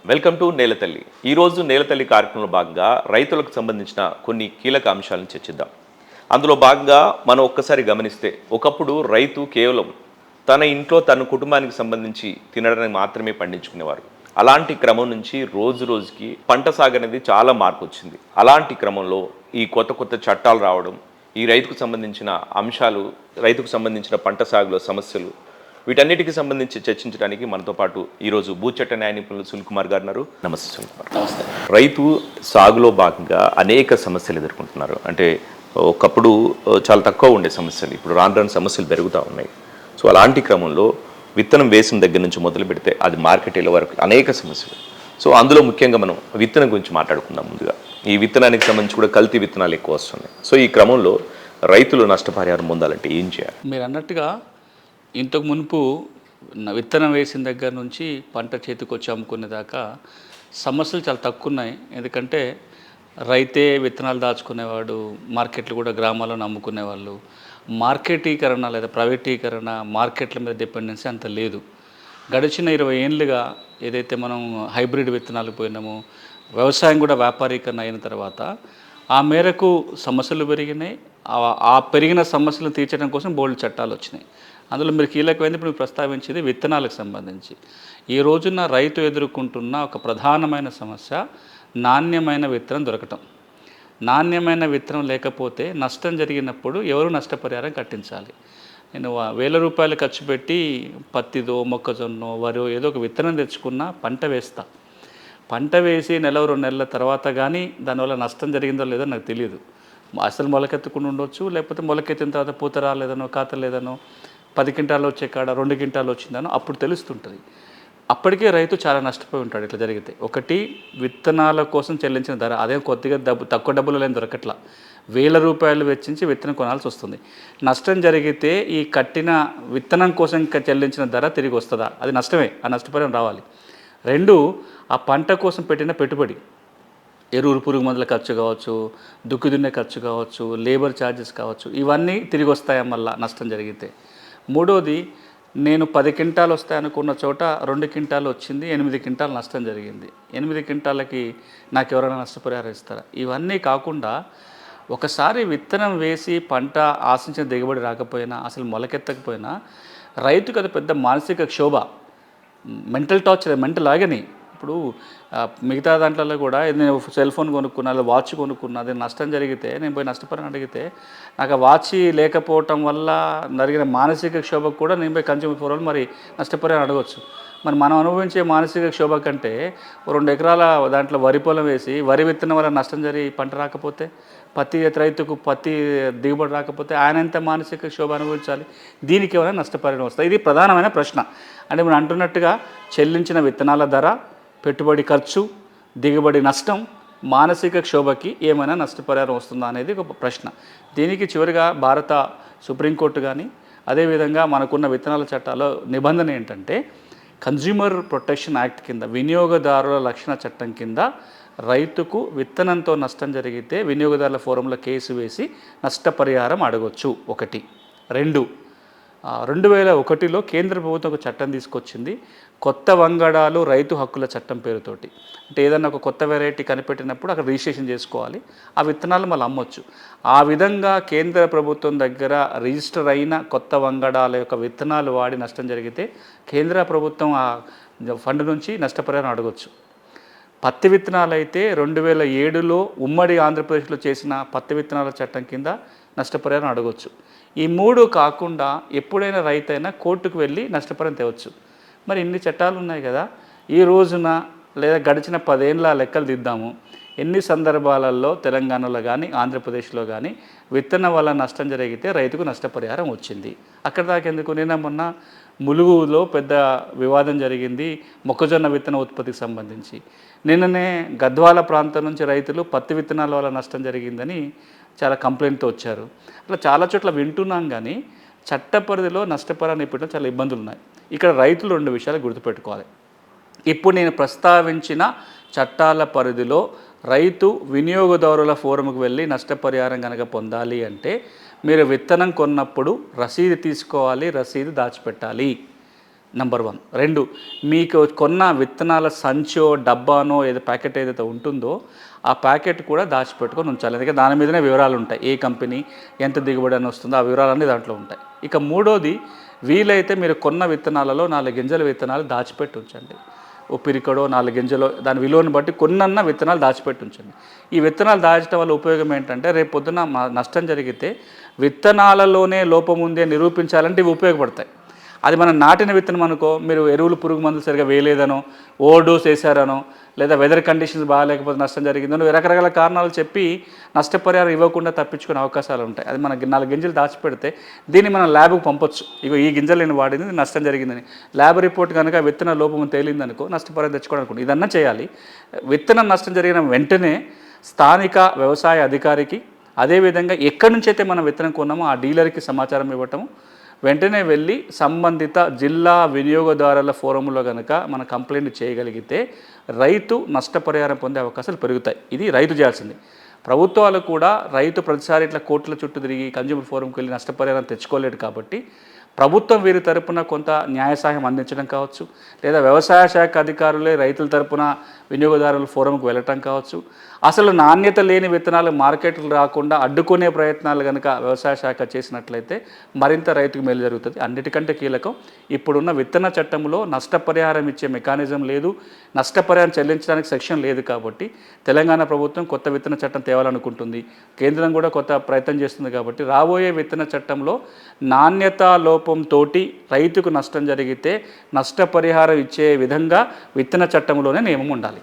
Welcome to నేలతల్లి. ఈరోజు నేలతల్లి కార్యక్రమంలో భాగంగా రైతులకు సంబంధించిన కొన్ని కీలక అంశాలను చర్చిద్దాం. అందులో భాగంగా మనం ఒక్కసారి గమనిస్తే ఒకప్పుడు రైతు కేవలం తన ఇంట్లో తన కుటుంబానికి సంబంధించి తినడానికి మాత్రమే పండించుకునేవారు. అలాంటి క్రమం నుంచి రోజు రోజుకి పంట సాగు అనేది చాలా మార్పు వచ్చింది. అలాంటి క్రమంలో ఈ కొత్త కొత్త చట్టాలు రావడం, ఈ రైతుకు సంబంధించిన అంశాలు, రైతుకు సంబంధించిన పంట సాగులో సమస్యలు, వీటన్నిటికి సంబంధించి చర్చించడానికి మనతో పాటు ఈరోజు భూచట్ట న్యాయ నిపుణులు సునీల్ కుమార్ గారు ఉన్నారు. నమస్తే సునీల్ కుమార్. నమస్తే. రైతు సాగులో భాగంగా అనేక సమస్యలు ఎదుర్కొంటున్నారు. అంటే ఒకప్పుడు చాలా తక్కువ ఉండే సమస్యలు, ఇప్పుడు రాను రాను సమస్యలు పెరుగుతూ ఉన్నాయి. సో అలాంటి క్రమంలో విత్తనం వేసిన దగ్గర నుంచి మొదలు పెడితే అది మార్కెట్ వెళ్ళే వరకు అనేక సమస్యలు. సో అందులో ముఖ్యంగా మనం విత్తనం గురించి మాట్లాడుకుందాం. ముందుగా ఈ విత్తనానికి సంబంధించి కూడా కల్తీ విత్తనాలు ఎక్కువ వస్తున్నాయి. సో ఈ క్రమంలో రైతులు నష్టపరిహారం పొందాలంటే ఏం చేయాలి? మీరు అన్నట్టుగా ఇంతకు మునుపు విత్తనం వేసిన దగ్గర నుంచి పంట చేతికి వచ్చి అమ్ముకునే దాకా సమస్యలు చాలా తక్కువ ఉన్నాయి. ఎందుకంటే రైతే విత్తనాలు దాచుకునేవాడు, మార్కెట్లు కూడా గ్రామాలను అమ్ముకునేవాళ్ళు. మార్కెటీకరణ లేదా ప్రైవేటీకరణ, మార్కెట్ల మీద డిపెండెన్సీ అంత లేదు. గడిచిన 20 ఏళ్ళుగా ఏదైతే మనం హైబ్రిడ్ విత్తనాలు పోయినామో, వ్యవసాయం కూడా వ్యాపారీకరణ అయిన తర్వాత ఆ మేరకు సమస్యలు పెరిగినాయి. ఆ పెరిగిన సమస్యలను తీర్చడం కోసం బోల్డ్ చట్టాలు వచ్చినాయి. అందులో మీరు కీలకమైంది ఇప్పుడు ప్రస్తావించేది విత్తనాలకు సంబంధించి. ఈ రోజున రైతు ఎదుర్కొంటున్న ఒక ప్రధానమైన సమస్య నాణ్యమైన విత్తనం దొరకటం. నాణ్యమైన విత్తనం లేకపోతే నష్టం జరిగినప్పుడు ఎవరు నష్టపరిహారం కట్టించాలి? నేను ₹1000 ఖర్చు పెట్టి పత్తిదో, మొక్కజొన్నో, వరో ఏదో ఒక విత్తనం తెచ్చుకున్నా పంట వేస్తా. పంట వేసి నెల 2 నెలల తర్వాత కానీ దానివల్ల నష్టం జరిగిందో లేదో నాకు తెలియదు. అసలు మొలకెత్తకుండా ఉండొచ్చు, లేకపోతే మొలకెత్తిన తర్వాత పూత రాలేదనో, కాత లేదనో, 10 క్వింటాలు వచ్చే కాడ 2 క్వింటాలు వచ్చిందనో అప్పుడు తెలుస్తుంటుంది. అప్పటికే రైతు చాలా నష్టపోయి ఉంటాడు ఇట్లా జరిగితే. ఒకటి, విత్తనాల కోసం చెల్లించిన ధర అదే కొద్దిగా తక్కువ డబ్బులు లేని దొరకట్లా. ₹1000 వెచ్చించి విత్తనం కొనాల్సి వస్తుంది. నష్టం జరిగితే ఈ కట్టిన విత్తనం కోసం చెల్లించిన ధర తిరిగి వస్తుందా? అది నష్టమే. ఆ నష్టపరిహారం రావాలి. 2, ఆ పంట కోసం పెట్టిన పెట్టుబడి, ఎరువులు, పురుగు మందుల ఖర్చు కావచ్చు, దుక్కి దున్నే ఖర్చు కావచ్చు, లేబర్ ఛార్జెస్ కావచ్చు, ఇవన్నీ తిరిగి వస్తాయా మళ్ళీ నష్టం జరిగితే? 3వది, నేను 10 క్వింటాలు వస్తాయనుకున్న చోట 2 క్వింటాలు వచ్చింది, 8 క్వింటాలు నష్టం జరిగింది. 8 క్వింటాలకి నాకు ఎవరైనా నష్టపరిహారం ఇస్తారా? ఇవన్నీ కాకుండా ఒకసారి విత్తనం వేసి పంట ఆశించిన దిగుబడి రాకపోయినా, అసలు మొలకెత్తకపోయినా రైతుకు అది పెద్ద మానసిక క్షోభ, మెంటల్ టార్చర్, మెంటల్ ఆగని. ఇప్పుడు మిగతా దాంట్లో కూడా నేను సెల్ ఫోన్ కొనుక్కున్నా, వాచ్ కొనుక్కున్నా, అది నష్టం జరిగితే నేను పోయి నష్టపరిహారం అడిగితే నాకు ఆ వాచ్ లేకపోవటం వల్ల జరిగిన మానసిక క్షోభకు కూడా నేను పోయి కన్స్యూమర్ ఫోరం మరి నష్టపరిహారం అడగవచ్చు. మరి మనం అనుభవించే మానసిక క్షోభ కంటే 2 ఎకరాల దాంట్లో వరి పొలం వేసి వరి విత్తనం వల్ల నష్టం జరిగి పంట రాకపోతే, పత్తి రైతుకు పత్తి దిగుబడి రాకపోతే ఆయన ఎంత మానసిక క్షోభ అనుభవించాలి? దీనికి ఏమైనా నష్టపరిహారం వస్తుంది? ఇది ప్రధానమైన ప్రశ్న. అంటే మనం అంటున్నట్టుగా చెల్లించిన విత్తనాల ధర, పెట్టుబడి ఖర్చు, దిగుబడి నష్టం, మానసిక క్షోభకి ఏమైనా నష్టపరిహారం వస్తుందా అనేది ఒక ప్రశ్న. దీనికి చివరిగా భారత సుప్రీంకోర్టు కానీ, అదేవిధంగా మనకున్న విత్తనాల చట్టాల్లో నిబంధన ఏంటంటే, కన్జ్యూమర్ ప్రొటెక్షన్ యాక్ట్ కింద, వినియోగదారుల రక్షణ చట్టం కింద రైతుకు విత్తనంతో నష్టం జరిగితే వినియోగదారుల ఫోరంలో కేసు వేసి నష్టపరిహారం అడగొచ్చు. 1. 2, 2001లో కేంద్ర ప్రభుత్వం ఒక చట్టం తీసుకొచ్చింది, కొత్త వంగడాలు రైతు హక్కుల చట్టం పేరుతోటి. అంటే ఏదన్నా ఒక కొత్త వెరైటీ కనిపెట్టినప్పుడు అక్కడ రిజిస్ట్రేషన్ చేసుకోవాలి, ఆ విత్తనాలు మళ్ళీ అమ్మొచ్చు. ఆ విధంగా కేంద్ర ప్రభుత్వం దగ్గర రిజిస్టర్ అయిన కొత్త వంగడాల యొక్క విత్తనాలు వాడి నష్టం జరిగితే కేంద్ర ప్రభుత్వం ఆ ఫండ్ నుంచి నష్టపరిహారం అడగొచ్చు. పత్తి విత్తనాలు అయితే 2007లో ఉమ్మడి ఆంధ్రప్రదేశ్లో చేసిన పత్తి విత్తనాల చట్టం కింద నష్టపరిహారం అడగొచ్చు. ఈ 3 కాకుండా ఎప్పుడైనా రైతైనా కోర్టుకు వెళ్ళి నష్టపరిహారం తేవచ్చు. మరి ఇన్ని చట్టాలు ఉన్నాయి కదా, ఈ రోజున లేదా గడిచిన 10 ఏళ్ళ లెక్కలు దిద్దాము. ఎన్ని సందర్భాలలో తెలంగాణలో కానీ ఆంధ్రప్రదేశ్లో కానీ విత్తనం వల్ల నష్టం జరిగితే రైతుకు నష్టపరిహారం వచ్చింది? అక్కడ దాకా ఎందుకు? నిన్న మొన్న ములుగులో పెద్ద వివాదం జరిగింది మొక్కజొన్న విత్తన ఉత్పత్తికి సంబంధించి. నిన్ననే గద్వాల ప్రాంతం నుంచి రైతులు పత్తి విత్తనాల వల్ల నష్టం జరిగిందని చాలా కంప్లైంట్తో వచ్చారు. అట్లా చాలా చోట్ల వింటున్నాం, కానీ చట్ట పరిధిలో నష్టపరిహారం ఇప్పట్లో చాలా ఇబ్బందులు ఉన్నాయి. ఇక్కడ రైతులు 2 విషయాలు గుర్తుపెట్టుకోవాలి. ఇప్పుడు నేను ప్రస్తావించిన చట్టాల పరిధిలో రైతు వినియోగదారుల ఫోరంకు వెళ్ళి నష్టపరిహారం కనుక పొందాలి అంటే మీరు విత్తనం కొన్నప్పుడు రసీదు తీసుకోవాలి, రసీదు దాచిపెట్టాలి. నంబర్ 1. 2, మీకు కొన్న విత్తనాల సంచో డబ్బానో ఏదో ప్యాకెట్ ఏదైతే ఉంటుందో ఆ ప్యాకెట్ కూడా దాచిపెట్టుకొని ఉంచాలి. ఎందుకంటే దాని మీదనే వివరాలు ఉంటాయి. ఏ కంపెనీ ఎంత దిగుబడి అని వస్తుందో ఆ వివరాలన్నీ దాంట్లో ఉంటాయి. ఇక 3వది, వీలైతే మీరు కొన్న విత్తనాలలో 4 గింజల విత్తనాలు దాచిపెట్టి ఉంచండి. ఓ పిరికడో 4 గింజలో దాని విలువను బట్టి కొన్నన్న విత్తనాలు దాచిపెట్టి ఉంచండి. ఈ విత్తనాలు దాచడం వల్ల ఉపయోగం ఏంటంటే రేపు పొద్దున నష్టం జరిగితే విత్తనాలలోనే లోపం ఉంది అని నిరూపించాలంటే ఇవి ఉపయోగపడతాయి. అది మనం నాటిన విత్తనం అనుకో, మీరు ఎరువులు పురుగు మందులు సరిగా వేయలేదనో, ఓవర్ డోస్ వేసారనో, లేదా వెదర్ కండిషన్స్ బాగాలేకపోతే నష్టం జరిగిందనో రకరకాల కారణాలు చెప్పి నష్టపరిహారం ఇవ్వకుండా తప్పించుకునే అవకాశాలు ఉంటాయి. అది మన 4 గింజలు దాచిపెడితే దీన్ని మనం ల్యాబ్కి పంపొచ్చు. ఇగో ఈ గింజలు నేను వాడింది నష్టం జరిగిందని ల్యాబ్ రిపోర్ట్ కనుక విత్తన లోపం తేలిందనుకో నష్టపరిహారం తెచ్చుకోవడానికి ఇదన్నా చేయాలి. విత్తనం నష్టం జరిగిన వెంటనే స్థానిక వ్యవసాయ అధికారికి, అదేవిధంగా ఎక్కడి నుంచి అయితే మనం విత్తనం కొన్నామో ఆ డీలర్కి సమాచారం ఇవ్వటము, వెంటనే వెళ్ళి సంబంధిత జిల్లా వినియోగదారుల ఫోరంలో కనుక మనం కంప్లైంట్ చేయగలిగితే రైతు నష్టపరిహారం పొందే అవకాశాలు పెరుగుతాయి. ఇది రైతు చేయాల్సింది. ప్రభుత్వాలు కూడా రైతు ప్రతిసారి ఇట్లా కోర్టుల చుట్టూ తిరిగి కన్జ్యూమర్ ఫోరంకి వెళ్ళి నష్టపరిహారం తెచ్చుకోలేడు కాబట్టి ప్రభుత్వం వీరి తరపున కొంత న్యాయ సహాయం అందించడం కావచ్చు, లేదా వ్యవసాయ శాఖ అధికారులే రైతుల తరపున వినియోగదారుల ఫోరంకు వెళ్ళటం కావచ్చు. అసలు నాణ్యత లేని విత్తనాలు మార్కెట్కు రాకుండా అడ్డుకునే ప్రయత్నాలు కనుక వ్యవసాయ శాఖ చేసినట్లయితే మరింత రైతుకు మేలు జరుగుతుంది. అన్నిటికంటే కీలకం, ఇప్పుడున్న విత్తన చట్టంలో నష్టపరిహారం ఇచ్చే మెకానిజం లేదు, నష్టపరిహారం చెల్లించడానికి సెక్షన్ లేదు. కాబట్టి తెలంగాణ ప్రభుత్వం కొత్త విత్తన చట్టం తేవాలనుకుంటుంది, కేంద్రం కూడా కొత్త ప్రయత్నం చేస్తుంది. కాబట్టి రాబోయే విత్తన చట్టంలో నాణ్యత లోపంతో రైతుకు నష్టం జరిగితే నష్టపరిహారం ఇచ్చే విధంగా విత్తన చట్టంలోనే నియమం ఉండాలి.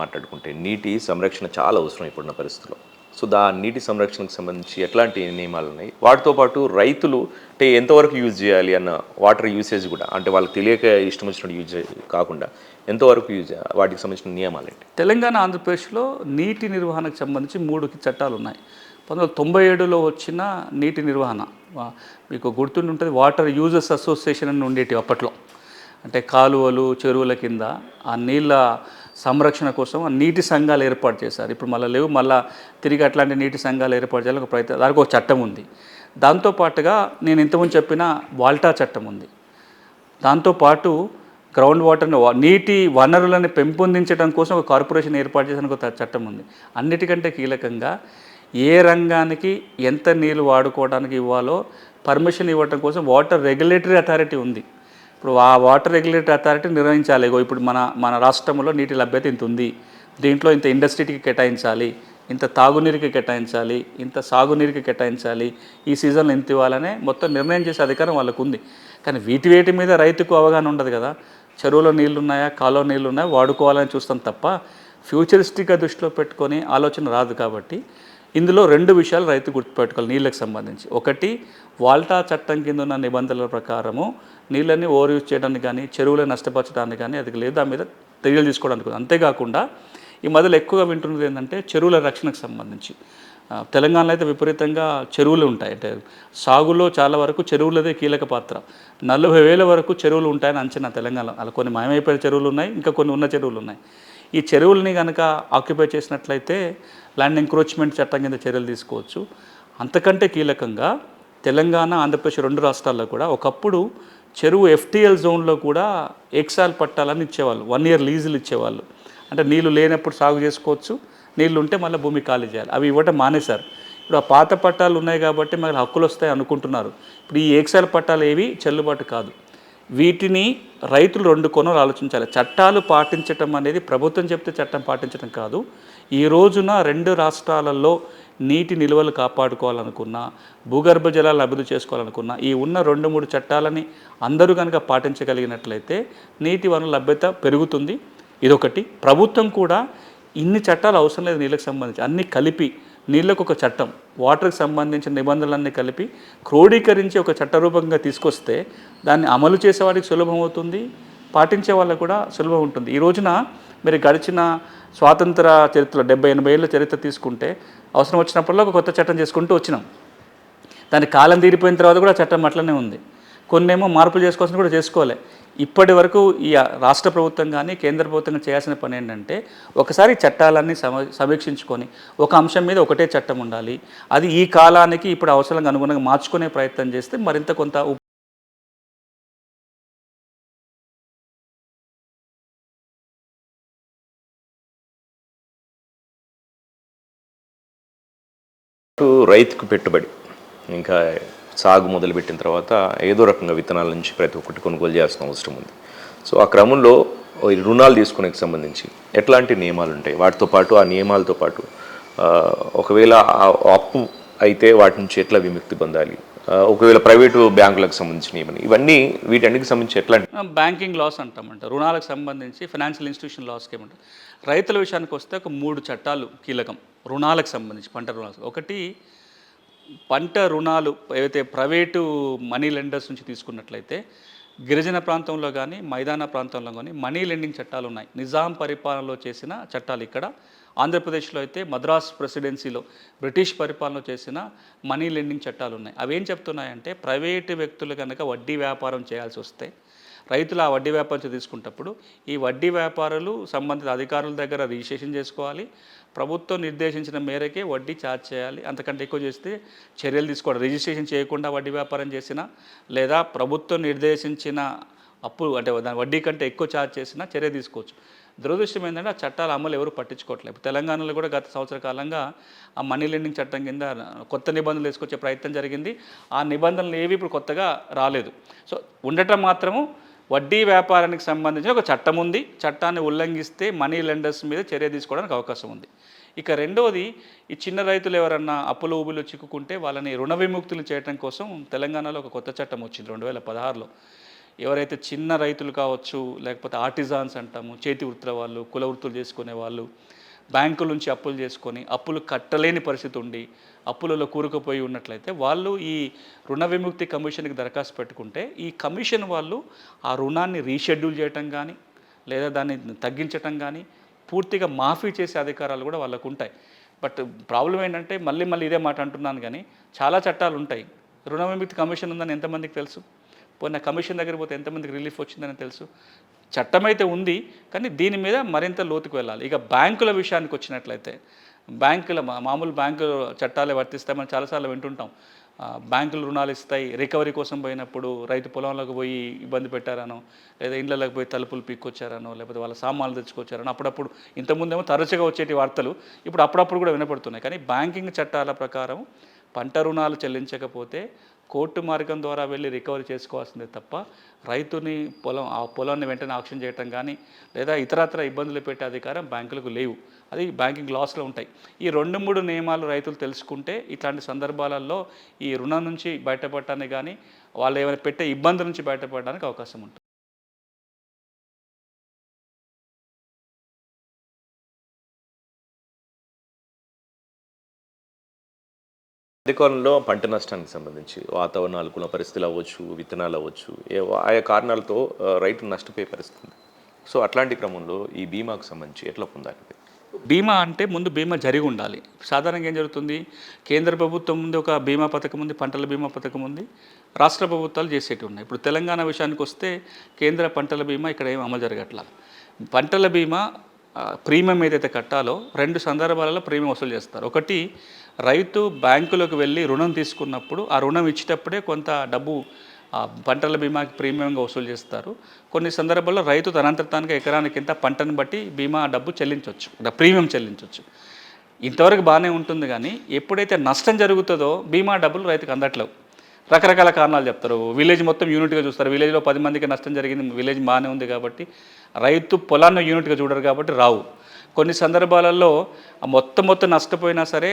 మాట్లాడుకుంటే నీటి సంరక్షణ చాలా అవసరం ఇప్పుడున్న పరిస్థితుల్లో. సో నీటి సంరక్షణకు సంబంధించి ఎట్లాంటి నియమాలు ఉన్నాయి, వాటితో పాటు రైతులు అంటే ఎంతవరకు యూజ్ చేయాలి అన్న వాటర్ యూసేజ్ కూడా, అంటే వాళ్ళకి తెలియక ఇష్టం వచ్చినట్టు యూజ్ కాకుండా ఎంతవరకు యూజ్, వాటికి సంబంధించిన నియమాలు ఏంటి? తెలంగాణ ఆంధ్రప్రదేశ్లో నీటి నిర్వహణకు సంబంధించి 3 చట్టాలు ఉన్నాయి. 1997లో వచ్చిన నీటి నిర్వహణ, మీకు గుర్తుండి ఉంటుంది, వాటర్ యూజర్స్ అసోసియేషన్ అని ఉండేటి అప్పట్లో. అంటే కాలువలు చెరువుల కింద ఆ నీళ్ళ సంరక్షణ కోసం ఆ నీటి సంఘాలు ఏర్పాటు చేశారు. ఇప్పుడు మళ్ళీ లేవు, మళ్ళీ తిరిగి అట్లాంటి నీటి సంఘాలు ఏర్పాటు చేయాలని ఒక ప్రయత్నం, దానికి ఒక చట్టం ఉంది. దాంతోపాటుగా నేను ఇంతకుముందు చెప్పిన వాల్టా చట్టం ఉంది. దాంతోపాటు గ్రౌండ్ వాటర్ని, నీటి వనరులను పెంపొందించడం కోసం ఒక కార్పొరేషన్ ఏర్పాటు చేసిన ఒక చట్టం ఉంది. అన్నిటికంటే కీలకంగా ఏ రంగానికి ఎంత నీళ్ళు వాడుకోవడానికి ఇవ్వాలో పర్మిషన్ ఇవ్వడం కోసం వాటర్ రెగ్యులేటరీ అథారిటీ ఉంది. ఇప్పుడు ఆ వాటర్ రెగ్యులేటరీ అథారిటీ నిర్వహించాలి. ఇప్పుడు మన రాష్ట్రంలో నీటి లభ్యత ఇంత ఉంది, దీంట్లో ఇంత ఇండస్ట్రీకి కేటాయించాలి, ఇంత తాగునీరుకి కేటాయించాలి, ఇంత సాగునీరుకి కేటాయించాలి, ఈ సీజన్లో ఇంత ఇవ్వాలనే మొత్తం నిర్ణయం చేసే అధికారం వాళ్ళకు ఉంది. కానీ వేటి మీద రైతుకు అవగాహన ఉండదు కదా. చెరువులో నీళ్ళు ఉన్నాయా, కాలువ నీళ్ళు ఉన్నాయా, వాడుకోవాలని చూస్తాం తప్ప ఫ్యూచరిస్టిక్గా దృష్టిలో పెట్టుకొని ఆలోచన రాదు. కాబట్టి ఇందులో 2 విషయాలు రైతు గుర్తుపెట్టుకోవాలి నీళ్ళకి సంబంధించి. ఒకటి, వాల్టా చట్టం కింద ఉన్న నిబంధనల ప్రకారము నీళ్ళని ఓవర్ యూజ్ చేయడానికి కానీ, చెరువులను నష్టపరచడానికి కానీ అది లేదు, దాని మీద చర్యలు తీసుకోవడానికి. అంతేకాకుండా ఈ మొదలు ఎక్కువగా వింటున్నది ఏంటంటే చెరువుల రక్షణకు సంబంధించి. తెలంగాణలో అయితే విపరీతంగా చెరువులు ఉంటాయి. అంటే సాగులో చాలా వరకు చెరువులదే కీలక పాత్ర. 40,000 వరకు చెరువులు ఉంటాయని అంచనా తెలంగాణలో. అలా కొన్ని మాయమైపోయిన చెరువులు ఉన్నాయి, ఇంకా కొన్ని ఉన్న చెరువులు ఉన్నాయి. ఈ చెరువుల్ని కనుక ఆక్యుపై చేసినట్లయితే ల్యాండ్ ఎంక్రోచ్మెంట్ చట్టం కింద చర్యలు తీసుకోవచ్చు. అంతకంటే కీలకంగా తెలంగాణ, ఆంధ్రప్రదేశ్ 2 రాష్ట్రాల్లో కూడా ఒకప్పుడు చెరువు ఎఫ్టీఎల్ జోన్లో కూడా ఎక్సాల్ పట్టాలని ఇచ్చేవాళ్ళు, 1 ఇయర్ లీజులు ఇచ్చేవాళ్ళు. అంటే నీళ్లు లేనప్పుడు సాగు చేసుకోవచ్చు, నీళ్ళు ఉంటే మళ్ళీ భూమి ఖాళీ చేయాలి. అవి ఇవ్వటం మానేశారు. ఇప్పుడు ఆ పాత పట్టాలు ఉన్నాయి కాబట్టి మళ్ళీ హక్కులు వస్తాయి అనుకుంటున్నారు. ఇప్పుడు ఈ ఎక్సాల్ పట్టాలు ఏవి చెల్లుబాటు కాదు. వీటిని రైతులు 2 కోణాలు ఆలోచించాలి. చట్టాలు పాటించటం అనేది ప్రభుత్వం చెప్తే చట్టం పాటించడం కాదు. ఈ రోజున 2 రాష్ట్రాలలో నీటి నిల్వలు కాపాడుకోవాలనుకున్నా, భూగర్భ జలాలను అభివృద్ధి చేసుకోవాలనుకున్నా, ఈ ఉన్న 2-3 చట్టాలని అందరూ కనుక పాటించగలిగినట్లయితే నీటి వనరుల లభ్యత పెరుగుతుంది. ఇదొకటి. ప్రభుత్వం కూడా ఇన్ని చట్టాలు అవసరం లేదు నీళ్ళకి సంబంధించి, అన్నీ కలిపి నీళ్ళకు ఒక చట్టం, వాటర్కి సంబంధించిన నిబంధనలన్నీ కలిపి క్రోడీకరించి ఒక చట్టరూపంగా తీసుకొస్తే దాన్ని అమలు చేసేవాడికి సులభం అవుతుంది, పాటించే వాళ్ళకు కూడా సులభం ఉంటుంది. ఈ రోజున మీరు గడిచిన స్వాతంత్ర చరిత్రలో 70-80 ఏళ్ళ చరిత్ర తీసుకుంటే అవసరం వచ్చినప్పుడల్లా ఒక కొత్త చట్టం చేసుకుంటూ వచ్చినాం. దాని కాలం తీరిపోయిన తర్వాత కూడా చట్టం అట్లనే ఉంది. కొన్నేమో మార్పులు చేసుకోవాల్సిన కూడా చేసుకోలే. ఇప్పటి వరకు ఈ రాష్ట్ర ప్రభుత్వం కానీ కేంద్ర ప్రభుత్వం చేయాల్సిన పని ఏంటంటే ఒకసారి చట్టాలన్నీ సమీక్షించుకొని ఒక అంశం మీద ఒకటే చట్టం ఉండాలి, అది ఈ కాలానికి ఇప్పుడు అవసరాలకు అనుగుణంగా మార్చుకునే ప్రయత్నం చేస్తే మరింత కొంత రైతుకు పెట్టుబడి, ఇంకా సాగు మొదలుపెట్టిన తర్వాత ఏదో రకంగా విత్తనాల నుంచి ప్రతి ఒక్కటి కొనుగోలు చేయాల్సిన అవసరం ఉంది. సో ఆ క్రమంలో రుణాలు తీసుకునేకి సంబంధించి ఎట్లాంటి నియమాలు ఉంటాయి, వాటితో పాటు ఆ నియమాలతో పాటు ఒకవేళ అప్పు అయితే వాటి నుంచి ఎట్లా విముక్తి పొందాలి, ఒకవేళ ప్రైవేటు బ్యాంకులకు సంబంధించిన నియమం, ఇవన్నీ వీటన్నిటికి సంబంధించి ఎట్లాంటి బ్యాంకింగ్ లాస్ అంటామంట, రుణాలకు సంబంధించి ఫైనాన్షియల్ ఇన్స్టిట్యూషన్ లాస్కి ఏమంటారు. రైతుల విషయానికి వస్తే ఒక 3 చట్టాలు కీలకం రుణాలకు సంబంధించి, పంట రుణాలు. ఒకటి, పంట రుణాలు ఏవైతే ప్రైవేటు మనీ లెండర్స్ నుంచి తీసుకున్నట్లయితే గిరిజన ప్రాంతంలో కానీ మైదాన ప్రాంతంలో కానీ మనీ లెండింగ్ చట్టాలు ఉన్నాయి. నిజాం పరిపాలనలో చేసిన చట్టాలు ఇక్కడ. ఆంధ్రప్రదేశ్లో అయితే మద్రాస్ ప్రెసిడెన్సీలో బ్రిటిష్ పరిపాలనలో చేసిన మనీ లెండింగ్ చట్టాలు ఉన్నాయి. అవి ఏం చెప్తున్నాయంటే ప్రైవేటు వ్యక్తులు కనుక వడ్డీ వ్యాపారం చేయాల్సి వస్తే రైతులు ఆ వడ్డీ వ్యాపారం తీసుకుంటప్పుడు ఈ వడ్డీ వ్యాపారులు సంబంధిత అధికారుల దగ్గర రిజిస్ట్రేషన్ చేసుకోవాలి, ప్రభుత్వం నిర్దేశించిన మేరకే వడ్డీ ఛార్జ్ చేయాలి. అంతకంటే ఎక్కువ చేస్తే చర్యలు తీసుకోవాలి. రిజిస్ట్రేషన్ చేయకుండా వడ్డీ వ్యాపారం చేసినా లేదా ప్రభుత్వం నిర్దేశించిన అప్పు అంటే దాని వడ్డీ కంటే ఎక్కువ ఛార్జ్ చేసినా చర్య తీసుకోవచ్చు. దురదృష్టం ఏంటంటే ఆ చట్టాల అమలు ఎవరు పట్టించుకోవట్లేదు. తెలంగాణలో కూడా గత సంవత్సర కాలంగా ఆ మనీ లెండింగ్ చట్టం కింద కొత్త నిబంధనలు తీసుకొచ్చే ప్రయత్నం జరిగింది. ఆ నిబంధనలు ఏవి ఇప్పుడు కొత్తగా రాలేదు. సో ఉండటం మాత్రము వడ్డీ వ్యాపారానికి సంబంధించిన ఒక చట్టం ఉంది. చట్టాన్ని ఉల్లంఘిస్తే మనీ లెండర్స్ మీద చర్య తీసుకోవడానికి అవకాశం ఉంది. ఇక రెండవది, ఈ చిన్న రైతులు ఎవరన్నా అప్పులు ఊబులు చిక్కుకుంటే వాళ్ళని రుణ విముక్తులు చేయడం కోసం తెలంగాణలో ఒక కొత్త చట్టం వచ్చింది 2016లో. ఎవరైతే చిన్న రైతులు కావచ్చు, లేకపోతే ఆర్టిజాన్స్ అంటాము, చేతి వృత్తుల వాళ్ళు, కుల వృత్తులు చేసుకునే వాళ్ళు, బ్యాంకుల నుంచి అప్పులు చేసుకొని అప్పులు కట్టలేని పరిస్థితి ఉండి అప్పులలో కూరుకుపోయి ఉన్నట్లయితే వాళ్ళు ఈ రుణ విముక్తి కమిషన్కి దరఖాస్తు పెట్టుకుంటే ఈ కమిషన్ వాళ్ళు ఆ రుణాన్ని రీషెడ్యూల్ చేయటం కానీ లేదా దాన్ని తగ్గించటం కానీ పూర్తిగా మాఫీ చేసే అధికారాలు కూడా వాళ్ళకు ఉంటాయి. బట్ ప్రాబ్లం ఏంటంటే మళ్ళీ ఇదే మాట అంటున్నాను కానీ చాలా చట్టాలు ఉంటాయి. రుణ విముక్తి కమిషన్ ఉందని ఎంతమందికి తెలుసు? పోయిన కమిషన్ దగ్గర పోతే ఎంతమందికి రిలీఫ్ వచ్చిందని తెలుసు? చట్టం అయితే ఉంది, కానీ దీని మీద మరింత లోతుకు వెళ్ళాలి. ఇక బ్యాంకుల విషయానికి వచ్చినట్లయితే బ్యాంకుల మామూలు బ్యాంకు చట్టాలే వర్తిస్తామని చాలాసార్లు వింటుంటాం. బ్యాంకులు రుణాలు ఇస్తాయి, రికవరీ కోసం పోయినప్పుడు రైతు పొలంలోకి పోయి ఇబ్బంది పెట్టారనో, లేదా ఇళ్ళలోకి పోయి తలుపులు పీక్కొచ్చారనో, లేకపోతే వాళ్ళ సామాన్లు తెచ్చుకొచ్చారనో అప్పుడప్పుడు ఇంతకుముందేమో తరచుగా వచ్చేటి వార్తలు ఇప్పుడు అప్పుడప్పుడు కూడా వినపడుతున్నాయి. కానీ బ్యాంకింగ్ చట్టాల ప్రకారం పంట రుణాలు చెల్లించకపోతే కోర్టు మార్గం ద్వారా వెళ్ళి రికవరీ చేసుకోవాల్సిందే తప్ప రైతుని ఆ పొలాన్ని వెంటనే ఆక్షన్ చేయటం కానీ లేదా ఇతరత్ర ఇబ్బందులు పెట్టే అధికారం బ్యాంకులకు లేవు. అది బ్యాంకింగ్ లాస్లో ఉంటాయి. ఈ 2-3 నియమాలు రైతులు తెలుసుకుంటే ఇట్లాంటి సందర్భాలలో ఈ రుణం నుంచి బయటపడటానికి కానీ వాళ్ళు ఏమైనా పెట్టే ఇబ్బందుల నుంచి బయటపడడానికి అవకాశం ఉంటుంది. మధ్యకాలంలో పంట నష్టానికి సంబంధించి వాతావరణ అనుకూల పరిస్థితులు అవ్వచ్చు, విత్తనాలు అవ్వచ్చు, ఆయా కారణాలతో రైతు నష్టపోయే పరిస్థితి ఉంది. సో అట్లాంటి క్రమంలో ఈ బీమాకు సంబంధించి ఎట్లా పొందాలి? బీమా అంటే ముందు బీమా జరిగి ఉండాలి. సాధారణంగా ఏం జరుగుతుంది, కేంద్ర ప్రభుత్వం ముందు ఒక బీమా పథకం ఉంది, పంటల బీమా పథకం ఉంది, రాష్ట్ర ప్రభుత్వాలు చేసేటివి ఉన్నాయి. ఇప్పుడు తెలంగాణ విషయానికి వస్తే కేంద్ర పంటల బీమా ఇక్కడ ఏం అమలు జరగట్లా. పంటల బీమా ప్రీమియం ఏదైతే కట్టాలో 2 సందర్భాలలో ప్రీమియం వసూలు చేస్తారు. ఒకటి, రైతు బ్యాంకులోకి వెళ్ళి రుణం తీసుకున్నప్పుడు ఆ రుణం ఇచ్చేటప్పుడే కొంత డబ్బు పంటల బీమాకి ప్రీమియంగా వసూలు చేస్తారు. కొన్ని సందర్భాల్లో రైతు తనంతటానికి ఎకరానికి ఎంత పంటను బట్టి బీమా డబ్బు చెల్లించవచ్చు, ప్రీమియం చెల్లించవచ్చు. ఇంతవరకు బాగానే ఉంటుంది, కానీ ఎప్పుడైతే నష్టం జరుగుతుందో బీమా డబ్బులు రైతుకు అందట్లేవు. రకరకాల కారణాలు చెప్తారు. విలేజ్ మొత్తం యూనిట్గా చూస్తారు. విలేజ్లో 10 మందికి నష్టం జరిగింది, విలేజ్ బాగానే ఉంది కాబట్టి. రైతు పొలాన్ని యూనిట్గా చూడరు కాబట్టి రావు. కొన్ని సందర్భాలలో మొత్తం నష్టపోయినా సరే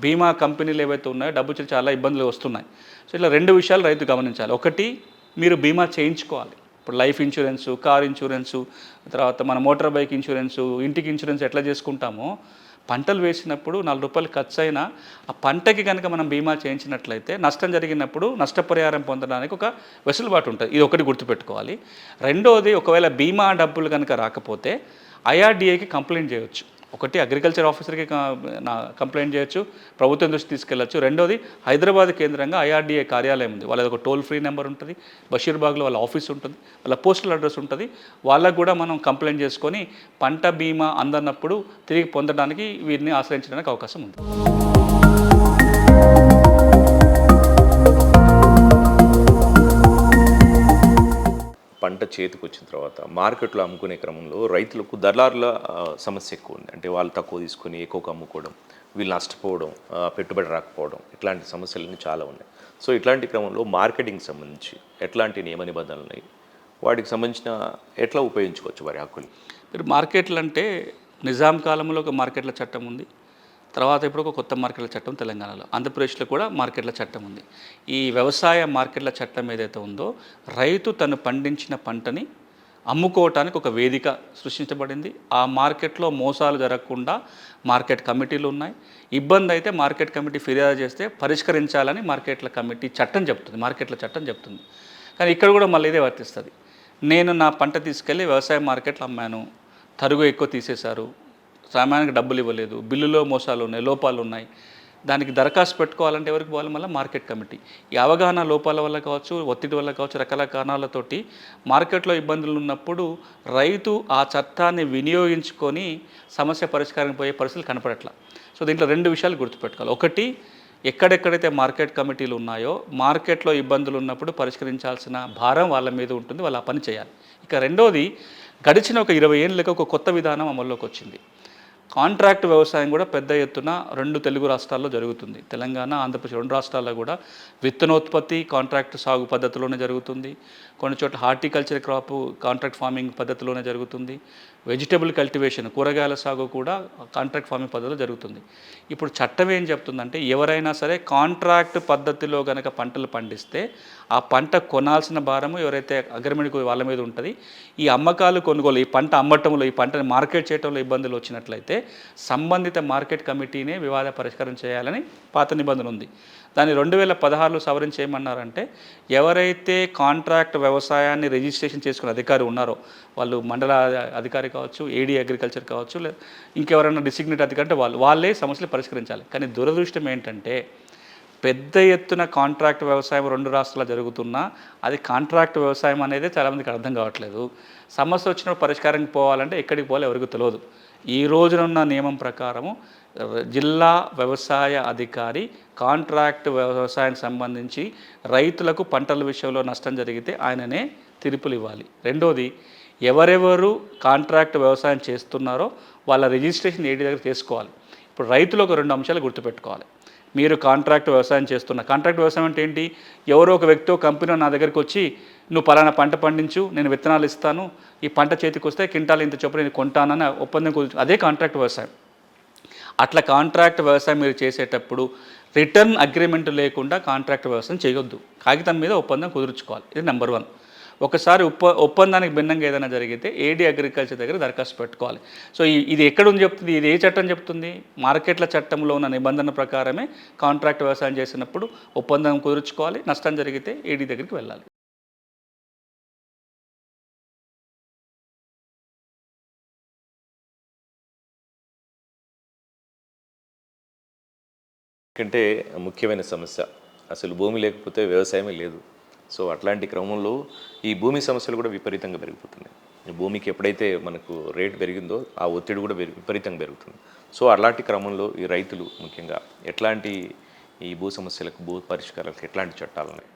బీమా కంపెనీలు ఏవైతే ఉన్నాయో డబ్బు చాలా ఇబ్బందులు వస్తున్నాయి. సో ఇట్లా 2 విషయాలు రైతు గమనించాలి. ఒకటి, మీరు బీమా చేయించుకోవాలి. ఇప్పుడు లైఫ్ ఇన్సూరెన్సు, కార్ ఇన్సూరెన్సు, తర్వాత మన మోటార్ బైక్ ఇన్సూరెన్సు, ఇంటికి ఇన్సూరెన్స్ ఎట్లా చేసుకుంటామో పంటలు వేసినప్పుడు 4 రూపాయలు ఖర్చు అయినా ఆ పంటకి కనుక మనం బీమా చేయించినట్లయితే నష్టం జరిగినప్పుడు నష్టపరిహారం పొందడానికి ఒక వెసులుబాటు ఉంటుంది. ఇది ఒకటి గుర్తుపెట్టుకోవాలి. రెండోది, ఒకవేళ బీమా డబ్బులు కనుక రాకపోతే IRDAకి కంప్లైంట్ చేయొచ్చు. ఒకటి, అగ్రికల్చర్ ఆఫీసర్కి కంప్లైంట్ చేయొచ్చు, ప్రభుత్వం దృష్టి తీసుకెళ్ళచ్చు. రెండోది, హైదరాబాద్ కేంద్రంగా IRDA కార్యాలయం ఉంది. వాళ్ళది ఒక టోల్ ఫ్రీ నెంబర్ ఉంటుంది, బషీర్బాగ్లో వాళ్ళ ఆఫీస్ ఉంటుంది, వాళ్ళ పోస్టల్ అడ్రస్ ఉంటుంది. వాళ్ళకు కూడా మనం కంప్లైంట్ చేసుకొని పంట బీమా అందనప్పుడు తిరిగి పొందడానికి వీరిని ఆశ్రయించడానికి అవకాశం ఉంది. పంట చేతికి వచ్చిన తర్వాత మార్కెట్లో అమ్ముకునే క్రమంలో రైతులకు దళారుల సమస్య ఎక్కువ ఉంది. అంటే వాళ్ళు తక్కువ తీసుకొని ఎక్కువగా అమ్ముకోవడం, వీళ్ళు నష్టపోవడం, పెట్టుబడి రాకపోవడం, ఇట్లాంటి సమస్యలన్నీ చాలా ఉన్నాయి. సో ఇట్లాంటి క్రమంలో మార్కెటింగ్ సంబంధించి ఎట్లాంటి నియమ నిబంధనలు ఉన్నాయి, వాటికి సంబంధించిన ఎట్లా ఉపయోగించుకోవచ్చు వారి హక్కులు? మీరు మార్కెట్లు అంటే నిజాం కాలంలో ఒక మార్కెట్ల చట్టం ఉంది. తర్వాత ఇప్పుడు ఒక కొత్త మార్కెట్ల చట్టం తెలంగాణలో, ఆంధ్రప్రదేశ్లో కూడా మార్కెట్ల చట్టం ఉంది. ఈ వ్యవసాయ మార్కెట్ల చట్టం ఏదైతే ఉందో రైతు తను పండించిన పంటని అమ్ముకోవటానికి ఒక వేదిక సృష్టించబడింది. ఆ మార్కెట్లో మోసాలు జరగకుండా మార్కెట్ కమిటీలు ఉన్నాయి. ఇబ్బంది అయితే మార్కెట్ కమిటీ ఫిర్యాదు చేస్తే పరిష్కరించాలని మార్కెట్ల కమిటీ చట్టం చెప్తుంది, మార్కెట్ల చట్టం చెప్తుంది. కానీ ఇక్కడ కూడా మళ్ళీ ఇదే వర్తిస్తుంది. నేను నా పంట తీసుకెళ్ళి వ్యవసాయ మార్కెట్లో అమ్మాను, తరుగు ఎక్కువ తీసేశారు, సమయానికి డబ్బులు ఇవ్వలేదు, బిల్లులో మోసాలు ఉన్నాయి, లోపాలు ఉన్నాయి, దానికి దరఖాస్తు పెట్టుకోవాలంటే ఎవరికి పోవాలి? మళ్ళీ మార్కెట్ కమిటీ. ఈ అవగాహన లోపాల వల్ల కావచ్చు, ఒత్తిడి వల్ల కావచ్చు, రకరకాల కారణాలతోటి మార్కెట్లో ఇబ్బందులు ఉన్నప్పుడు రైతు ఆ చట్టాన్ని వినియోగించుకొని సమస్య పరిష్కారానికి పోయే పరిస్థితులు కనపడట్లా. సో దీంట్లో 2 విషయాలు గుర్తుపెట్టుకోవాలి. ఒకటి, ఎక్కడెక్కడైతే మార్కెట్ కమిటీలు ఉన్నాయో మార్కెట్లో ఇబ్బందులు ఉన్నప్పుడు పరిష్కరించాల్సిన భారం వాళ్ళ మీద ఉంటుంది, వాళ్ళు ఆ పని చేయాలి. ఇక రెండోది, గడిచిన ఒక 20 ఏళ్ళకి ఒక కొత్త విధానం అమల్లోకి వచ్చింది. కాంట్రాక్ట్ వ్యవసాయం కూడా పెద్ద ఎత్తున 2 తెలుగు రాష్ట్రాల్లో జరుగుతుంది. తెలంగాణ, ఆంధ్రప్రదేశ్ 2 రాష్ట్రాల్లో కూడా విత్తనోత్పత్తి కాంట్రాక్ట్ సాగు పద్ధతిలోనే జరుగుతుంది. కొన్ని చోట్ల హార్టికల్చర్ క్రాప్ కాంట్రాక్ట్ ఫార్మింగ్ పద్ధతిలోనే జరుగుతుంది. వెజిటబుల్ కల్టివేషన్ కూరగాయల సాగు కూడా కాంట్రాక్ట్ ఫార్మింగ్ పద్ధతిలో జరుగుతుంది. ఇప్పుడు చట్టం ఏం చెప్తుందంటే ఎవరైనా సరే కాంట్రాక్ట్ పద్ధతిలో కనుక పంటలు పండిస్తే ఆ పంట కొనాల్సిన భారము ఎవరైతే అగ్రిమెంట్ వాళ్ళ మీద ఉంటుంది. ఈ అమ్మకాలు కొనుగోలు ఈ పంట అమ్మటంలో ఈ పంటని మార్కెట్ చేయడంలో ఇబ్బందులు వచ్చినట్లయితే సంబంధిత మార్కెట్ కమిటీనే వివాద పరిష్కారం చేయాలని పాత నిబంధన ఉంది. దాన్ని 2016లో సవరించి ఏమన్నారంటే ఎవరైతే కాంట్రాక్ట్ వ్యవసాయాన్ని రిజిస్ట్రేషన్ చేసుకునే అధికారి ఉన్నారో వాళ్ళు మండల అధికారి కావచ్చు, ఏడీ అగ్రికల్చర్ కావచ్చు, లేదా ఇంకెవరైనా డిసిగ్నేట్ అధికారి అంటే వాళ్ళే సమస్యలు పరిష్కరించాలి. కానీ దురదృష్టం ఏంటంటే పెద్ద ఎత్తున కాంట్రాక్ట్ వ్యవసాయం 2 రాష్ట్రాల్లో జరుగుతున్నా అది కాంట్రాక్ట్ వ్యవసాయం అనేది చాలామందికి అర్థం కావట్లేదు. సమస్య వచ్చినప్పుడు పరిష్కారానికి పోవాలంటే ఎక్కడికి పోవాలో ఎవరికి తెలియదు. ఈ రోజునున్న నియమం ప్రకారము జిల్లా వ్యవసాయ అధికారి కాంట్రాక్ట్ వ్యవసాయానికి సంబంధించి రైతులకు పంటల విషయంలో నష్టం జరిగితే ఆయననే తీర్పులు ఇవ్వాలి. రెండోది ఎవరెవరు కాంట్రాక్ట్ వ్యవసాయం చేస్తున్నారో వాళ్ళ రిజిస్ట్రేషన్ ఏడీ దగ్గర చేసుకోవాలి. ఇప్పుడు రైతులు ఒక 2 అంశాలు గుర్తుపెట్టుకోవాలి. మీరు కాంట్రాక్ట్ వ్యవసాయం చేస్తున్న కాంట్రాక్ట్ వ్యవసాయం అంటే ఏంటి? ఎవరో ఒక వ్యక్తి కంపెనీ నా దగ్గరికి వచ్చి నువ్వు పలానా పంట పండించు, నేను విత్తనాలు ఇస్తాను, ఈ పంట చేతికి వస్తే కింటాలు ఇంత చొప్పున నేను కొంటానని ఒప్పందం కుదుర్చు, అదే కాంట్రాక్ట్ వ్యవసాయం. అట్లా కాంట్రాక్ట్ వ్యవసాయం మీరు చేసేటప్పుడు రిటర్న్ అగ్రిమెంట్ లేకుండా కాంట్రాక్ట్ వ్యవసాయం చేయొద్దు. కాగితం మీద ఒప్పందం కుదుర్చుకోవాలి. ఇది నెంబర్ 1. ఒకసారి ఒప్పందానికి భిన్నంగా ఏదైనా జరిగితే ఏడీ అగ్రికల్చర్ దగ్గర దరఖాస్తు పెట్టుకోవాలి. సో ఇది ఎక్కడుంది చెప్తుంది? ఇది ఏ చట్టం చెప్తుంది? మార్కెట్ల చట్టంలో ఉన్న నిబంధన ప్రకారమే కాంట్రాక్ట్ వ్యవసాయం చేసినప్పుడు ఒప్పందం కుదుర్చుకోవాలి. నష్టం జరిగితే ఏడీ దగ్గరికి వెళ్ళాలి. కంటే ముఖ్యమైన సమస్య అసలు భూమి లేకపోతే వ్యవసాయమే లేదు. సో అట్లాంటి క్రమంలో ఈ భూమి సమస్యలు కూడా విపరీతంగా పెరిగిపోతున్నాయి. భూమికి ఎప్పుడైతే మనకు రేటు పెరిగిందో ఆ ఒత్తిడి కూడా విపరీతంగా పెరుగుతుంది. సో అలాంటి క్రమంలో ఈ రైతులు ముఖ్యంగా ఎట్లాంటి ఈ భూ సమస్యలకు భూ పరిష్కారాలకు ఎట్లాంటి చట్టాలు ఉన్నాయి?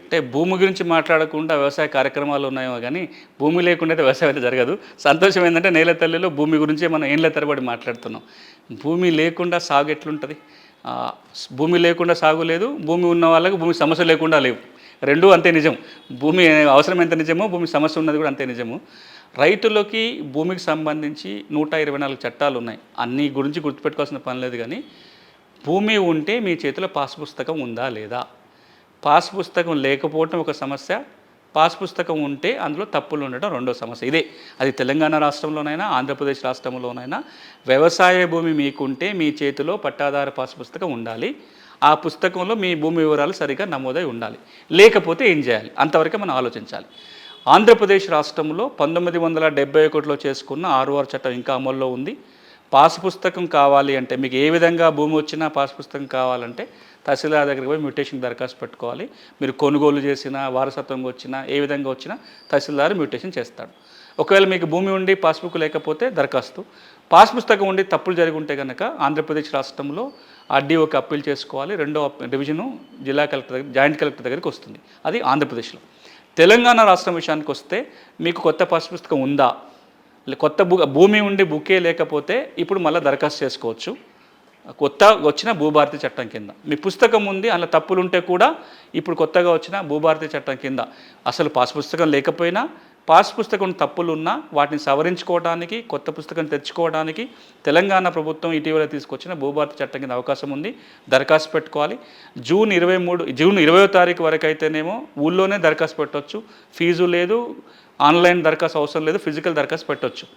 అంటే భూమి గురించి మాట్లాడకుండా వ్యవసాయ కార్యక్రమాలు ఉన్నాయేమో కానీ భూమి లేకుండా అయితే వ్యవసాయం అయితే జరగదు. సంతోషం ఏంటంటే నేల తల్లిలో భూమి గురించే మనం ఏళ్ళ తరబడి మాట్లాడుతున్నాం. భూమి లేకుండా సాగు ఎట్లుంటుంది? భూమి లేకుండా సాగు లేదు, భూమి ఉన్న వాళ్ళకి భూమి సమస్య లేకుండా లేవు. రెండూ అంతే నిజం. భూమి అవసరం ఎంత నిజమో భూమి సమస్య ఉన్నది కూడా అంతే నిజము. రైతులకి భూమికి సంబంధించి 124 చట్టాలు ఉన్నాయి. అన్ని గురించి గుర్తుపెట్టుకోవాల్సిన పని లేదు. కానీ భూమి ఉంటే మీ చేతిలో పాస్ పుస్తకం ఉందా లేదా? పాస్ పుస్తకం లేకపోవటం ఒక సమస్య, పాస్ పుస్తకం ఉంటే అందులో తప్పులు ఉండటం రెండో సమస్య. ఇదే అది తెలంగాణ రాష్ట్రంలోనైనా ఆంధ్రప్రదేశ్ రాష్ట్రంలోనైనా వ్యవసాయ భూమి మీకుంటే మీ చేతిలో పట్టాదారు పాస్ పుస్తకం ఉండాలి. ఆ పుస్తకంలో మీ భూమి వివరాలు సరిగ్గా నమోదై ఉండాలి. లేకపోతే ఏం చేయాలి? అంతవరకే మనం ఆలోచించాలి. ఆంధ్రప్రదేశ్ రాష్ట్రంలో 1971లో చేసుకున్న 6R చట్టం ఇంకా అమల్లో ఉంది. పాస్ పుస్తకం కావాలి అంటే మీకు ఏ విధంగా భూమి వచ్చినా పాస్ పుస్తకం కావాలంటే తహసీల్దార్ దగ్గరికి పోయి మ్యూటేషన్ దరఖాస్తు పెట్టుకోవాలి. మీరు కొనుగోలు చేసినా వారసత్వంగా వచ్చినా ఏ విధంగా వచ్చినా తహసీల్దార్ మ్యూటేషన్ చేస్తాడు. ఒకవేళ మీకు భూమి ఉండి పాస్బుక్ లేకపోతే దరఖాస్తు, పాస్ పుస్తకం ఉండి తప్పులు జరిగి ఉంటే కనుక ఆంధ్రప్రదేశ్ రాష్ట్రంలో ఆర్డీఓకి అప్పీల్ చేసుకోవాలి. రెండో డివిజను జిల్లా కలెక్టర్ దగ్గర జాయింట్ కలెక్టర్ దగ్గరికి వస్తుంది. అది ఆంధ్రప్రదేశ్లో. తెలంగాణ రాష్ట్రం విషయానికి వస్తే మీకు కొత్త పాస్ పుస్తకం ఉందా, కొత్త భూమి ఉండి బుకే లేకపోతే ఇప్పుడు మళ్ళీ దరఖాస్తు చేసుకోవచ్చు. కొత్త వచ్చిన భూభారతి చట్టం కింద మీ పుస్తకం ఉంది, అలా తప్పులు ఉంటే కూడా ఇప్పుడు కొత్తగా వచ్చిన భూభారతి చట్టం కింద అసలు పాస్ పుస్తకం లేకపోయినా పాస్ పుస్తకం తప్పులున్నా వాటిని సవరించుకోవడానికి కొత్త పుస్తకం తెచ్చుకోవడానికి తెలంగాణ ప్రభుత్వం ఇటీవల తీసుకొచ్చిన భూభారతి చట్టం కింద అవకాశం ఉంది. దరఖాస్తు పెట్టుకోవాలి. జూన్ 20వ తారీఖు వరకు అయితేనేమో ఊళ్ళోనే దరఖాస్తు పెట్టవచ్చు. ఫీజు లేదు, ఆన్లైన్ దరఖాస్తు అవసరం లేదు, ఫిజికల్ దరఖాస్తు పెట్టవచ్చు.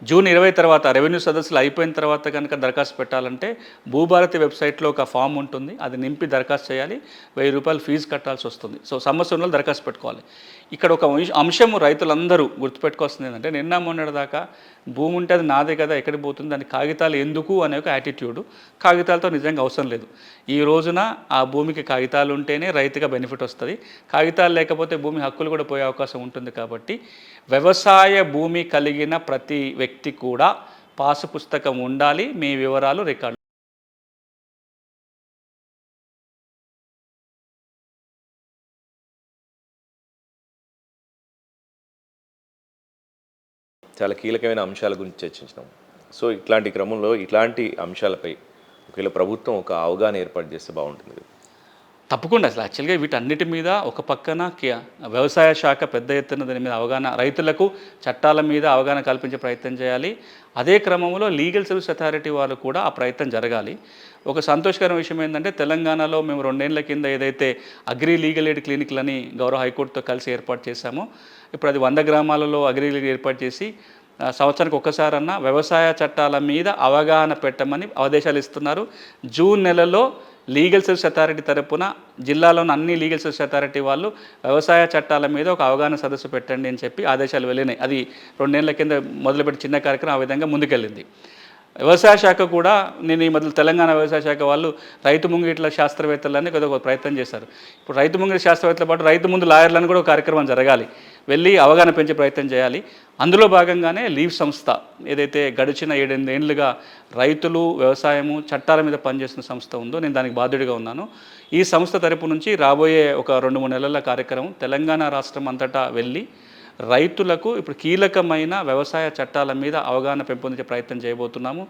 జూన్ 20 తర్వాత రెవెన్యూ సదస్సులు అయిపోయిన తర్వాత కనుక దరఖాస్తు పెట్టాలంటే భూభారతి వెబ్సైట్లో ఒక ఫామ్ ఉంటుంది, అది నింపి దరఖాస్తు చేయాలి. 1000 రూపాయలు ఫీజు కట్టాల్సి వస్తుంది. సో సమస్య ఉన్న దరఖాస్తు పెట్టుకోవాలి. ఇక్కడ ఒక అంశము రైతులందరూ గుర్తుపెట్టుకోవాల్సింది ఏంటంటే నిన్న మొన్నటి దాకా భూమి ఉంటే అది నాదే కదా, ఎక్కడికి పోతుంది, దాని కాగితాలు ఎందుకు అనే ఒక యాటిట్యూడ్. కాగితాలతో నిజంగా అవసరం లేదు. ఈ రోజున ఆ భూమికి కాగితాలు ఉంటేనే రైతుగా బెనిఫిట్ వస్తుంది. కాగితాలు లేకపోతే భూమి హక్కులు కూడా పోయే అవకాశం ఉంటుంది. కాబట్టి వ్యవసాయ భూమి కలిగిన ప్రతి వ్యక్తి కూడా పాసు పుస్తకం ఉండాలి, మీ వివరాలు రికార్డు. చాలా కీలకమైన అంశాల గురించి చర్చించినాం. సో ఇట్లాంటి క్రమంలో ఇట్లాంటి అంశాలపై ఒకవేళ ప్రభుత్వం ఒక అవగాహన ఏర్పాటు చేస్తే బాగుంటుంది. తప్పకుండా అసలు యాక్చువల్గా వీటన్నిటి మీద ఒక పక్కన వ్యవసాయ శాఖ పెద్ద ఎత్తున దాని మీద అవగాహన, రైతులకు చట్టాల మీద అవగాహన కల్పించే ప్రయత్నం చేయాలి. అదే క్రమంలో లీగల్ సర్వీస్ అథారిటీ వాళ్ళు కూడా ఆ ప్రయత్నం జరగాలి. ఒక సంతోషకరమైన విషయం ఏంటంటే తెలంగాణలో మేము 2 ఏళ్ల కింద ఏదైతే అగ్రి లీగల్ ఎయిడ్ క్లినిక్లని గౌరవ హైకోర్టుతో కలిసి ఏర్పాటు చేశామో, ఇప్పుడు అది 100 గ్రామాలలో అగ్రి లీగల్ ఏర్పాటు చేసి సంవత్సరానికి ఒక్కసారన్నా వ్యవసాయ చట్టాల మీద అవగాహన పెట్టమని ఆదేశాలు ఇస్తున్నారు. జూన్ నెలలో లీగల్ సర్వీస్ అథారిటీ తరపున జిల్లాలోని అన్ని లీగల్ సర్వీస్ అథారిటీ వాళ్ళు వ్యవసాయ చట్టాల మీద ఒక అవగాహన సదస్సు పెట్టండి అని చెప్పి ఆదేశాలు వెళ్ళినాయి. అది 2 ఏళ్ల కింద మొదలుపెట్టి చిన్న కార్యక్రమం ఆ విధంగా ముందుకెళ్ళింది. వ్యవసాయ శాఖ కూడా నేను ఈ మధ్య తెలంగాణ వ్యవసాయ శాఖ వాళ్ళు రైతు ముంగిట్ల శాస్త్రవేత్తలని ఒక ప్రయత్నం చేశారు. ఇప్పుడు రైతు ముంగిట్ల శాస్త్రవేత్తలతో పాటు రైతు ముందు లాయర్లను కూడా ఒక కార్యక్రమం జరగాలి, వెళ్ళి అవగాహన పెంచే ప్రయత్నం చేయాలి. అందులో భాగంగానే లీవ్ సంస్థ ఏదైతే గడిచిన 7-8 ఏళ్ళుగా రైతులు వ్యవసాయము చట్టాల మీద పనిచేస్తున్న సంస్థ ఉందో, నేను దానికి బాధ్యుడిగా ఉన్నాను. ఈ సంస్థ తరపు నుంచి రాబోయే ఒక 2-3 నెలల కార్యక్రమం తెలంగాణ రాష్ట్రం అంతటా వెళ్ళి రైతులకు ఇప్పుడు కీలకమైన వ్యవసాయ చట్టాల మీద అవగాహన పెంపొందించే ప్రయత్నం చేయబోతున్నాము.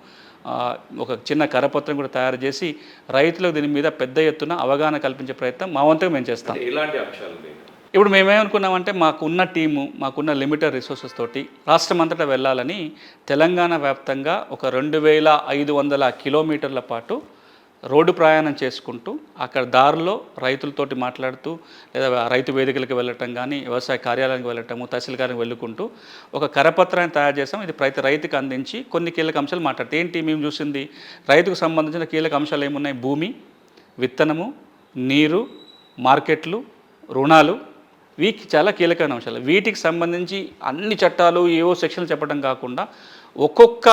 ఒక చిన్న కరపత్రం కూడా తయారు చేసి రైతులకు దీని మీద పెద్ద ఎత్తున అవగాహన కల్పించే ప్రయత్నం మా వంతుగా మేము చేస్తాం. ఎలాంటి అంశాలు? ఇప్పుడు మేమేమనుకున్నామంటే మాకున్న టీము, మాకున్న లిమిటెడ్ రిసోర్సెస్ తోటి రాష్ట్రం అంతటా వెళ్ళాలని తెలంగాణ వ్యాప్తంగా ఒక 2500 కిలోమీటర్ల పాటు రోడ్డు ప్రయాణం చేసుకుంటూ అక్కడ దారిలో రైతులతోటి మాట్లాడుతూ లేదా రైతు వేదికలకు వెళ్ళటం కానీ, వ్యవసాయ కార్యాలయానికి వెళ్ళటము, తహసీల్ కార్యాలయానికి వెళ్ళుకుంటూ ఒక కరపత్రాన్ని తయారు చేసాం. ఇది ప్రతి రైతుకి అందించి కొన్ని కీలక అంశాలు మాట్లాడుతూ ఏంటి మేము చూసింది రైతుకు సంబంధించిన కీలక అంశాలు ఏమున్నాయి? భూమి, విత్తనము, నీరు, మార్కెట్లు, రుణాలు, వీటికి చాలా కీలకమైన అంశాలు. వీటికి సంబంధించి అన్ని చట్టాలు ఏవో సెక్షన్లు చెప్పడం కాకుండా ఒక్కొక్క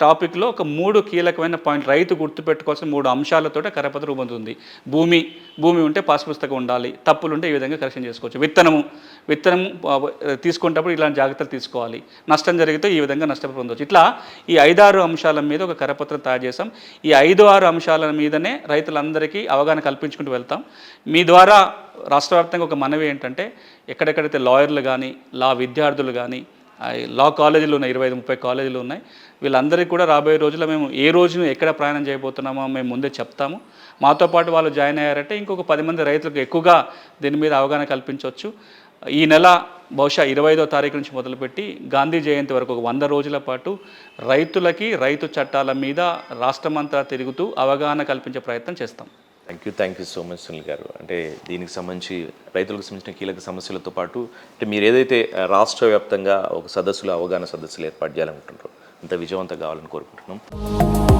టాపిక్లో ఒక 3 కీలకమైన పాయింట్ రైతు గుర్తుపెట్టుకోవాల్సిన 3 అంశాలతో కరపత్రం రూపొందుతుంది. భూమి ఉంటే పాస్ పుస్తకం ఉండాలి, తప్పులు ఉంటే ఈ విధంగా కరెక్షన్ చేసుకోవచ్చు. విత్తనం తీసుకునేటప్పుడు ఇలాంటి జాగ్రత్తలు తీసుకోవాలి, నష్టం జరిగితే ఈ విధంగా నష్టపొందవచ్చు. ఇట్లా ఈ 5-6 అంశాల మీద ఒక కరపత్రం తయారు చేసాం. ఈ 5-6 అంశాల మీదనే రైతులందరికీ అవగాహన కల్పించుకుంటూ వెళ్తాం. మీ ద్వారా రాష్ట్ర వ్యాప్తంగా ఒక మనవి ఏంటంటే ఎక్కడెక్కడైతే లాయర్లు కానీ, లా విద్యార్థులు కానీ, లా కాలేజీలు ఉన్నాయి, 25-30 కాలేజీలు ఉన్నాయి. వీళ్ళందరికీ కూడా రాబోయే రోజుల్లో మేము ఏ రోజును ఎక్కడ ప్రయాణం చేయబోతున్నామో మేము ముందే చెప్తాము. మాతో పాటు వాళ్ళు జాయిన్ అయ్యారంటే ఇంకొక 10 మంది రైతులకు ఎక్కువగా దీని మీద అవగాహన కల్పించవచ్చు. ఈ నెల బహుశా 25వ తారీఖు నుంచి మొదలుపెట్టి గాంధీ జయంతి వరకు ఒక 100 రోజుల పాటు రైతులకి రైతు చట్టాల మీద రాష్ట్రమంతా తిరుగుతూ అవగాహన కల్పించే ప్రయత్నం చేస్తాం. Thank you so much Sunil గారు. అంటే దీనికి సంబంధించి రైతులకు సంబంధించిన కీలక సమస్యలతో పాటు అంటే మీరు ఏదైతే రాష్ట్ర వ్యాప్తంగా ఒక అవగాహన సదస్సులు ఏర్పాటు చేయాలనుకుంటున్నారో అంత విజయవంతం కావాలని కోరుకుంటున్నాం.